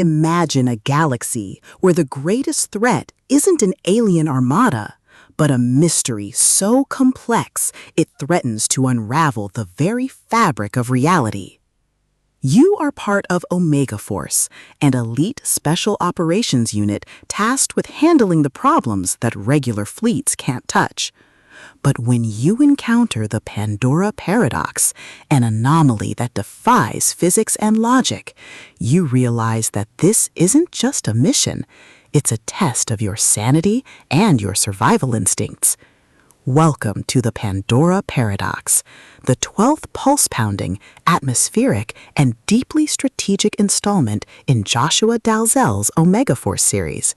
Imagine a galaxy where the greatest threat isn't an alien armada, but a mystery so complex it threatens to unravel the very fabric of reality. You are part of Omega Force, an elite special operations unit tasked with handling the problems that regular fleets can't touch. But when you encounter the Pandora Paradox, an anomaly that defies physics and logic, you realize that this isn't just a mission, it's a test of your sanity and your survival instincts. Welcome to the Pandora Paradox, the 12th pulse-pounding, atmospheric, and deeply strategic installment in Joshua Dalzelle's Omega Force series.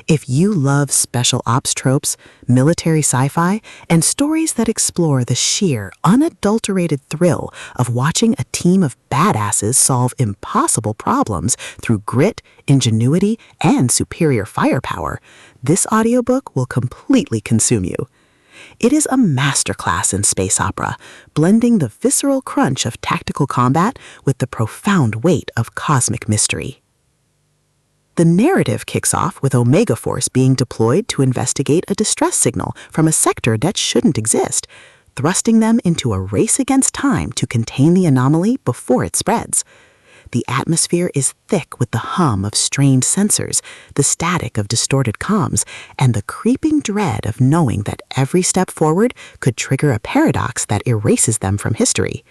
If you love special ops tropes, military sci-fi, and stories that explore the sheer, unadulterated thrill of watching a team of badasses solve impossible problems through grit, ingenuity, and superior firepower, this audiobook will completely consume you. It is a masterclass in space opera, blending the visceral crunch of tactical combat with the profound weight of cosmic mystery. The narrative kicks off with Omega Force being deployed to investigate a distress signal from a sector that shouldn't exist, thrusting them into a race against time to contain the anomaly before it spreads. The atmosphere is thick with the hum of strained sensors, the static of distorted comms, and the creeping dread of knowing that every step forward could trigger a paradox that erases them from history.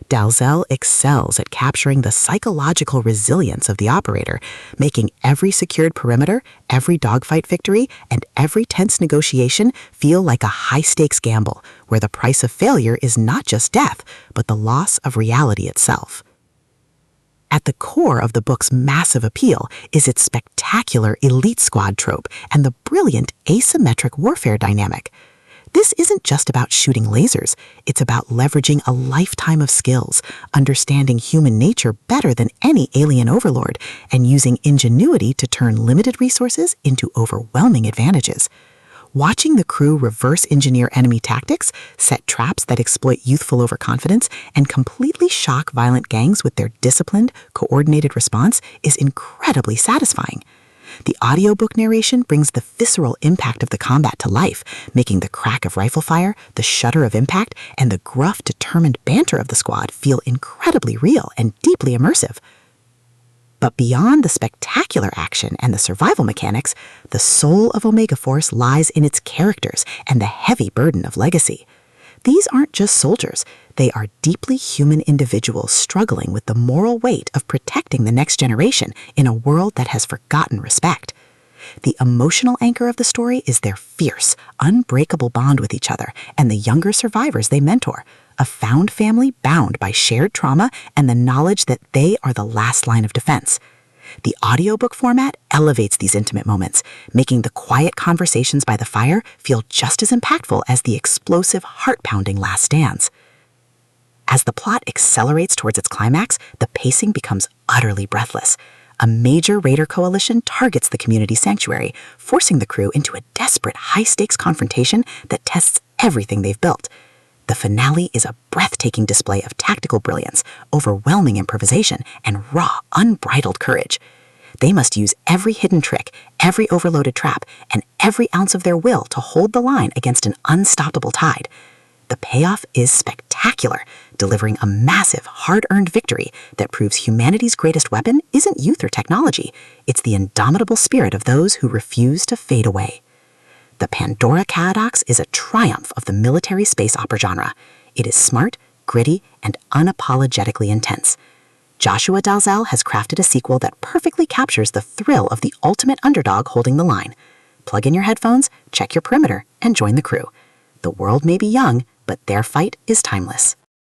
Dalzelle excels at capturing the psychological resilience of the operator, making every secured perimeter, every dogfight victory, and every tense negotiation feel like a high-stakes gamble, where the price of failure is not just death, but the loss of reality itself. At the core of the book's massive appeal is its spectacular elite squad trope and the brilliant asymmetric warfare dynamic. This isn't just about shooting lasers, it's about leveraging a lifetime of skills, understanding human nature better than any alien overlord, and using ingenuity to turn limited resources into overwhelming advantages. Watching the crew reverse engineer enemy tactics, set traps that exploit youthful overconfidence, and completely shock violent gangs with their disciplined, coordinated response is incredibly satisfying. The audiobook narration brings the visceral impact of the combat to life, making the crack of rifle fire, the shudder of impact, and the gruff, determined banter of the squad feel incredibly real and deeply immersive. But beyond the spectacular action and the survival mechanics, the soul of Omega Force lies in its characters and the heavy burden of legacy. These aren't just soldiers, they are deeply human individuals struggling with the moral weight of protecting the next generation in a world that has forgotten respect. The emotional anchor of the story is their fierce, unbreakable bond with each other and the younger survivors they mentor, a found family bound by shared trauma and the knowledge that they are the last line of defense. The audiobook format elevates these intimate moments, making the quiet conversations by the fire feel just as impactful as the explosive, heart-pounding last stands. As the plot accelerates towards its climax, the pacing becomes utterly breathless. A major raider coalition targets the community sanctuary, forcing the crew into a desperate, high-stakes confrontation that tests everything they've built. The finale is a breathtaking display of tactical brilliance, overwhelming improvisation, and raw, unbridled courage. They must use every hidden trick, every overloaded trap, and every ounce of their will to hold the line against an unstoppable tide. The payoff is spectacular, delivering a massive, hard-earned victory that proves humanity's greatest weapon isn't youth or technology, it's the indomitable spirit of those who refuse to fade away. The Pandora Paradox is a triumph of the military space opera genre. It is smart, gritty, and unapologetically intense. Joshua Dalzelle has crafted a sequel that perfectly captures the thrill of the ultimate underdog holding the line. Plug in your headphones, check your perimeter, and join the crew. The world may be young, but their fight is timeless.